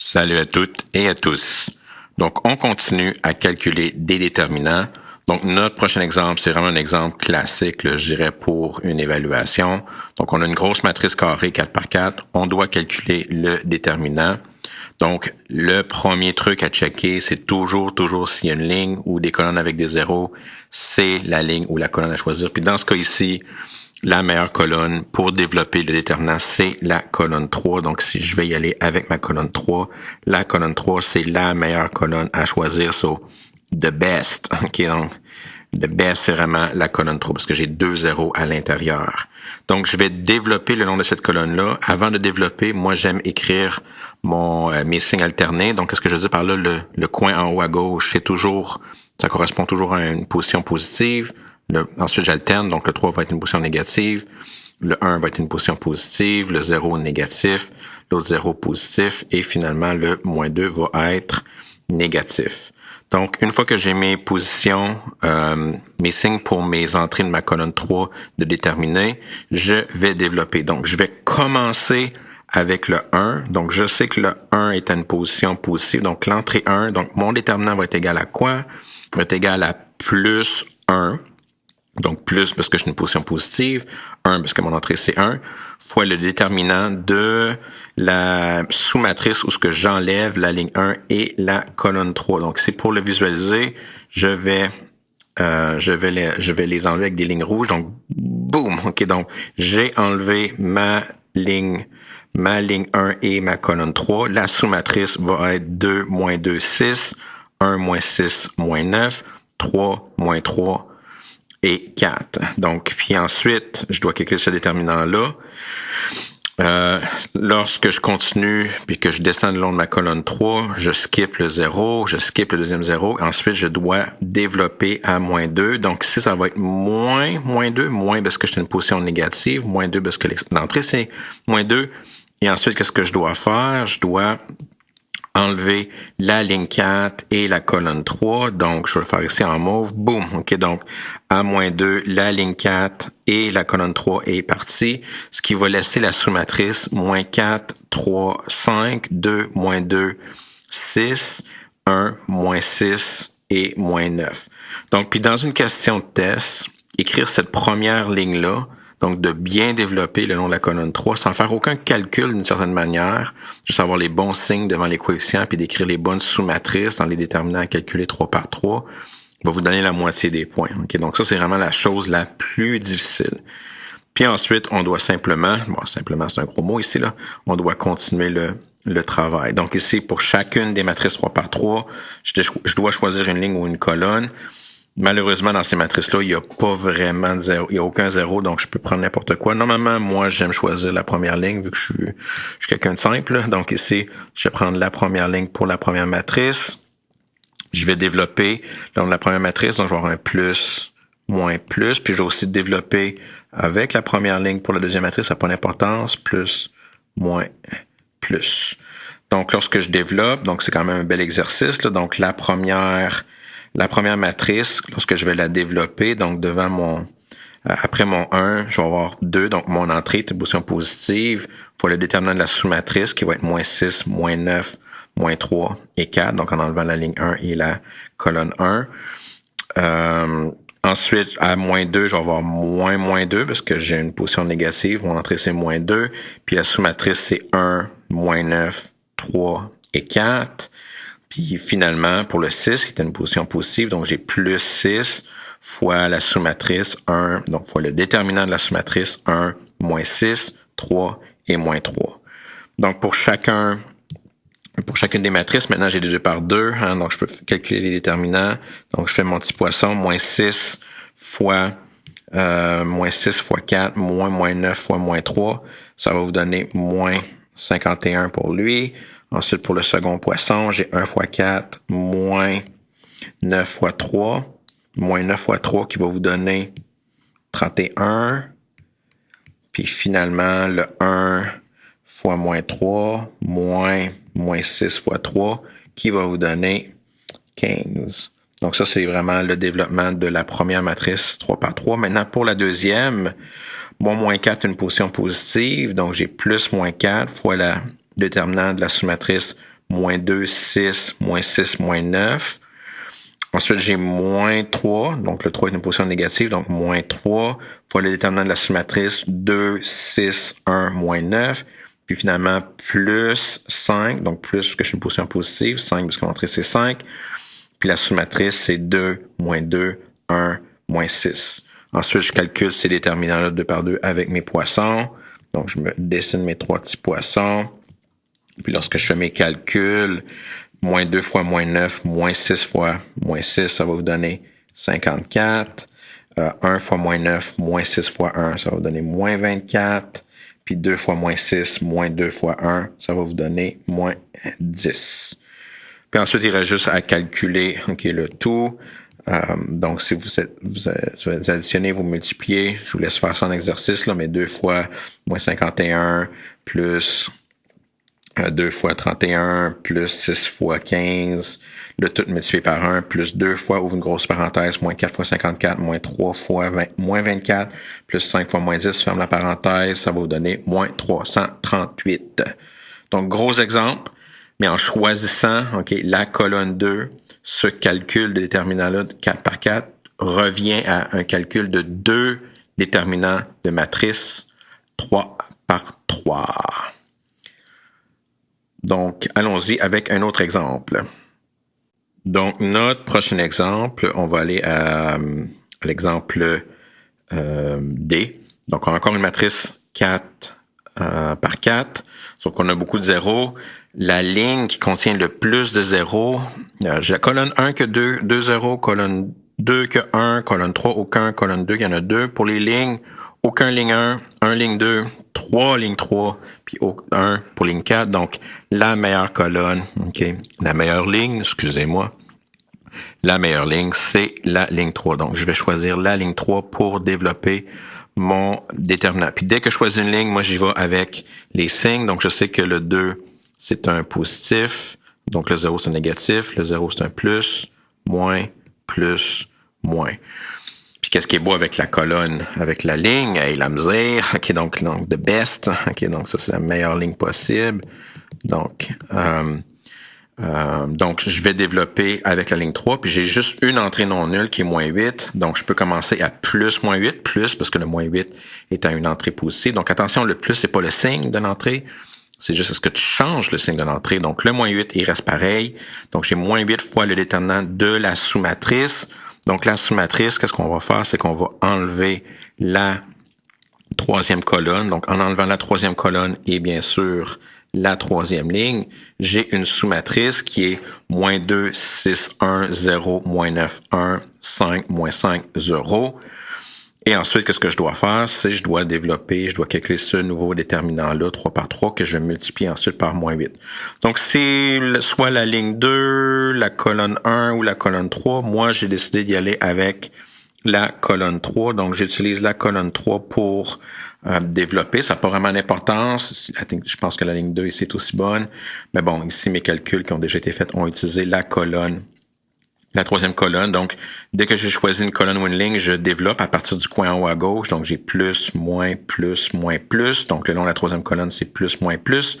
Salut à toutes et à tous. Donc, on continue à calculer des déterminants. Donc, notre prochain exemple, c'est vraiment un exemple classique, là, je dirais, pour une évaluation. Donc, on a une grosse matrice carrée 4 par 4. On doit calculer le déterminant. Donc, le premier truc à checker, c'est toujours s'il y a une ligne ou des colonnes avec des zéros, c'est la ligne ou la colonne à choisir. Puis dans ce cas ici, la meilleure colonne pour développer le déterminant, c'est la colonne 3. Donc, si je vais y aller avec ma colonne 3, la colonne 3, c'est la meilleure colonne à choisir. So, the best. OK, donc, the best, c'est vraiment la colonne 3 parce que j'ai 2 zéros à l'intérieur. Donc, je vais développer le long de cette colonne-là. Avant de développer, moi, j'aime écrire mes signes alternés. Donc, qu'est-ce que je dis par là? Le coin en haut à gauche, ça correspond toujours à une position positive. Ensuite, j'alterne, donc le 3 va être une position négative, le 1 va être une position positive, le 0 négatif, l'autre 0 positif, et finalement, le moins 2 va être négatif. Donc, une fois que j'ai mes positions, mes signes pour mes entrées de ma colonne 3 de déterminer, je vais développer. Donc, je vais commencer avec le 1. Donc, je sais que le 1 est à une position positive. Donc, l'entrée 1, donc mon déterminant va être égal à quoi? Va être égal à plus 1. Donc, plus parce que j'ai une position positive, 1 parce que mon entrée c'est 1, fois le déterminant de la sous-matrice où ce que j'enlève la ligne 1 et la colonne 3. Donc, c'est pour le visualiser, je vais les enlever avec des lignes rouges. Donc, boum! OK, donc, j'ai enlevé ma ligne 1 et ma colonne 3. La sous-matrice va être 2, moins 2, 6, 1, moins 6, moins 9, 3, moins 3, et 4. Donc, puis ensuite, je dois calculer ce déterminant-là. Lorsque je continue puis que je descends le long de ma colonne 3, je skip le 0, je skip le deuxième 0. Ensuite, je dois développer à moins 2. Donc, ici, ça va être moins 2, moins parce que je suis une position négative, moins 2 parce que l'entrée, c'est moins 2. Et ensuite, qu'est-ce que je dois faire? Je dois enlever la ligne 4 et la colonne 3. Donc, je vais le faire ici en mauve. Boum! OK, donc, à moins 2, la ligne 4 et la colonne 3 est partie, ce qui va laisser la sous-matrice moins 4, 3, 5, 2, moins 2, 6, 1, moins 6 et moins 9. Donc, puis dans une question de test, écrire cette première ligne-là, donc, de bien développer le long de la colonne 3 sans faire aucun calcul d'une certaine manière, juste avoir les bons signes devant les coefficients puis d'écrire les bonnes sous-matrices dans les déterminants à calculer 3 par 3, va vous donner la moitié des points. Okay? Donc, ça, c'est vraiment la chose la plus difficile. Puis ensuite, on doit simplement c'est un gros mot ici, là, on doit continuer le travail. Donc ici, pour chacune des matrices 3 par 3, je dois choisir une ligne ou une colonne. Malheureusement, dans ces matrices-là, il n'y a pas vraiment de zéro. Il n'y a aucun zéro, donc je peux prendre n'importe quoi. Normalement, moi, j'aime choisir la première ligne, vu que je suis quelqu'un de simple. Donc ici, je vais prendre la première ligne pour la première matrice. Je vais développer dans la première matrice, donc je vais avoir un plus, moins, plus. Puis je vais aussi développer avec la première ligne pour la deuxième matrice, ça n'a pas d'importance, plus, moins, plus. Donc, lorsque je développe, donc c'est quand même un bel exercice, là. Donc, la première matrice, lorsque je vais la développer, donc après mon 1, je vais avoir 2, donc mon entrée est une position positive, fois le déterminant de la sous-matrice qui va être moins 6, moins 9, moins 3 et 4, donc en enlevant la ligne 1 et la colonne 1. Ensuite, à moins 2, je vais avoir moins 2 parce que j'ai une position négative, mon entrée c'est moins 2, puis la sous-matrice c'est 1, moins 9, 3 et 4. Puis finalement, pour le 6, qui est une position positive, donc j'ai plus 6 fois la sous-matrice 1, donc fois le déterminant de la sous-matrice 1, moins 6, 3 et moins 3. Donc pour chacune des matrices, maintenant j'ai des 2 par 2, hein, donc je peux calculer les déterminants. Donc je fais mon petit poisson, moins 6 fois 4, moins 9 fois moins 3. Ça va vous donner moins 51 pour lui. Ensuite, pour le second poisson, j'ai 1 fois 4, moins 9 fois 3. Moins 9 fois 3 qui va vous donner 31. Puis finalement, le 1 fois moins 3, moins 6 fois 3, qui va vous donner 15. Donc ça, c'est vraiment le développement de la première matrice 3 par 3. Maintenant, pour la deuxième, moins 4 une position positive. Donc, j'ai plus moins 4 fois la déterminant de la sous-matrice moins 2, 6, moins 6, moins 9. Ensuite, j'ai moins 3, donc le 3 est une position négative, donc moins 3 fois le déterminant de la sous-matrice, 2, 6, 1, moins 9. Puis finalement, plus 5, donc plus parce que je suis une position positive, 5 parce que l'entrée c'est 5. Puis la sous-matrice, c'est 2, moins 2, 1, moins 6. Ensuite, je calcule ces déterminants-là 2 par 2 avec mes poissons. Donc, je me dessine mes 3 petits poissons. Puis lorsque je fais mes calculs, moins 2 fois moins 9, moins 6 fois moins 6, ça va vous donner 54. 1 fois moins 9, moins 6 fois 1, ça va vous donner moins 24. Puis 2 fois moins 6, moins 2 fois 1, ça va vous donner moins 10. Puis ensuite, il reste juste à calculer le tout. Donc, si vous additionnez, vous multipliez, je vous laisse faire ça en exercice, là, mais 2 fois moins 51 plus 2 fois 31 plus 6 fois 15, le tout multiplié par 1, plus 2 fois, ouvre une grosse parenthèse, moins 4 fois 54, moins 3 fois 20, moins 24, plus 5 fois moins 10, ferme la parenthèse, ça va vous donner moins 338. Donc, gros exemple, mais en choisissant la colonne 2, ce calcul de déterminant-là de 4 par 4 revient à un calcul de 2 déterminants de matrice 3 par 3. Donc, allons-y avec un autre exemple. Donc, notre prochain exemple, on va aller à l'exemple D. Donc, on a encore une matrice 4 par 4. Sauf qu'on a beaucoup de zéros. La ligne qui contient le plus de zéros, j'ai la colonne 1 que 2 zéros, colonne 2 que 1, colonne 3 aucun, colonne 2 il y en a 2. Pour les lignes, aucun ligne 1 ligne 2, 3 ligne 3, puis 1 pour ligne 4. Donc, la meilleure colonne, la meilleure ligne, excusez-moi, la meilleure ligne, c'est la ligne 3. Donc, je vais choisir la ligne 3 pour développer mon déterminant. Puis dès que je choisis une ligne, moi, j'y vais avec les signes. Donc, je sais que le 2, c'est un positif. Donc, le 0, c'est un négatif. Le 0, c'est un plus, moins, moins. Puis qu'est-ce qui est beau avec la colonne, avec la ligne? Hey, la misère. Donc, the best. Donc, ça, c'est la meilleure ligne possible. Donc, je vais développer avec la ligne 3, puis j'ai juste une entrée non nulle qui est moins 8. Donc, je peux commencer à plus moins 8, plus, parce que le moins 8 est à une entrée positive. Donc, attention, le plus, c'est pas le signe de l'entrée. C'est juste est-ce que tu changes le signe de l'entrée. Donc, le moins 8, il reste pareil. Donc, j'ai moins 8 fois le déterminant de la sous-matrice. Donc, la sous-matrice, qu'est-ce qu'on va faire? C'est qu'on va enlever la troisième colonne. Donc, en enlevant la troisième colonne et bien sûr la troisième ligne, j'ai une sous-matrice qui est moins 2, 6, 1, 0, moins 9, 1, 5, moins 5, 0. Et ensuite, qu'est-ce que je dois faire? C'est je dois calculer ce nouveau déterminant-là, 3 par 3, que je vais multiplier ensuite par moins 8. Donc, c'est soit la ligne 2, la colonne 1 ou la colonne 3. Moi, j'ai décidé d'y aller avec la colonne 3. Donc, j'utilise la colonne 3 pour développer. Ça n'a pas vraiment d'importance. Je pense que la ligne 2 ici est aussi bonne. Mais bon, ici, mes calculs qui ont déjà été faits ont utilisé la troisième colonne. Donc, dès que j'ai choisi une colonne ou une ligne, je développe à partir du coin en haut à gauche. Donc, j'ai plus, moins, plus, moins, plus. Donc, le long de la troisième colonne, c'est plus, moins, plus.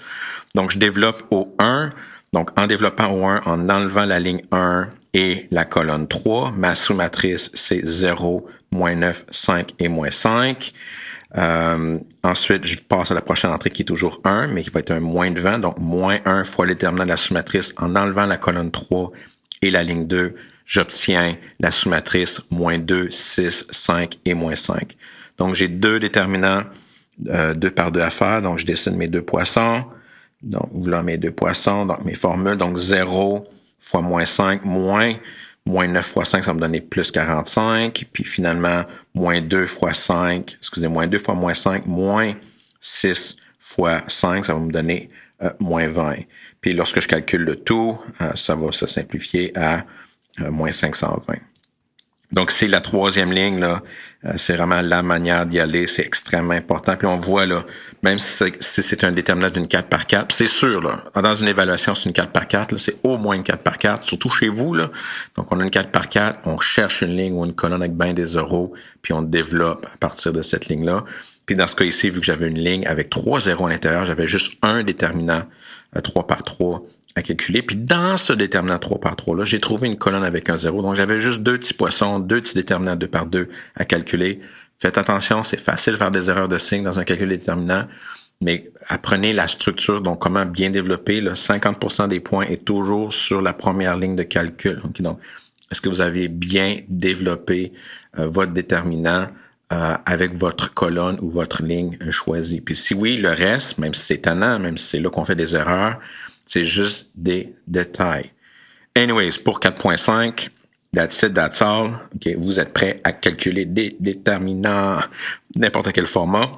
Donc, je développe au 1. Donc, en développant au 1, en enlevant la ligne 1 et la colonne 3, ma sous-matrice, c'est 0, moins 9, 5 et moins 5. Ensuite, je passe à la prochaine entrée qui est toujours 1, mais qui va être un moins de 20. Donc, moins 1 fois le déterminant de la sous-matrice en enlevant la colonne 3 et la ligne 2, j'obtiens la sous-matrice moins 2, 6, 5 et moins 5. Donc, j'ai deux déterminants 2 par 2 à faire. Donc, je dessine mes deux poissons. Donc, voilà mes deux poissons. Donc, mes formules. Donc, 0 fois moins 5, moins 9 fois 5, ça va me donner plus 45. Puis finalement, moins 2 fois 5, moins 2 fois moins 5, moins 6 fois 5, ça va me donner moins 20. Puis lorsque je calcule le tout, ça va se simplifier à moins 520. Donc, c'est la troisième ligne, là. C'est vraiment la manière d'y aller. C'est extrêmement important. Puis on voit, là, même si c'est un déterminant d'une 4 par 4, c'est sûr, là, dans une évaluation, c'est une 4 par 4, là, c'est au moins une 4 par 4, surtout chez vous, là. Donc, on a une 4 par 4, on cherche une ligne ou une colonne avec bien des zéros, puis on développe à partir de cette ligne-là. Puis dans ce cas ici, vu que j'avais une ligne avec 3 zéros à l'intérieur, j'avais juste un déterminant 3 par 3 à calculer. Puis dans ce déterminant 3 par 3-là, j'ai trouvé une colonne avec un 0. Donc, j'avais juste 2 petits poissons, 2 petits déterminants 2 par 2 à calculer. Faites attention, c'est facile de faire des erreurs de signes dans un calcul déterminant, mais apprenez la structure, donc comment bien développer. Là, 50% des points est toujours sur la première ligne de calcul. Okay, donc, est-ce que vous avez bien développé votre déterminant avec votre colonne ou votre ligne choisie? Puis si oui, le reste, même si c'est étonnant, même si c'est là qu'on fait des erreurs, c'est juste des détails. Anyways, pour 4.5, that's it, that's all. Okay, vous êtes prêts à calculer des déterminants, n'importe quel format.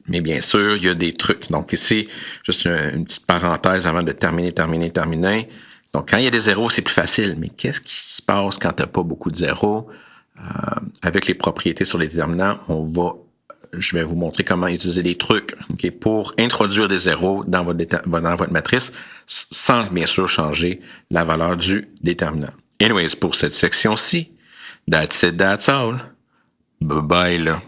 Mais bien sûr, il y a des trucs. Donc ici, juste une petite parenthèse avant de terminer. Donc quand il y a des zéros, c'est plus facile. Mais qu'est-ce qui se passe quand tu n'as pas beaucoup de zéros? Avec les propriétés sur les déterminants, je vais vous montrer comment utiliser des trucs pour introduire des zéros dans votre matrice sans bien sûr changer la valeur du déterminant. Anyways, pour cette section-ci, that's it, that's all. Bye bye là.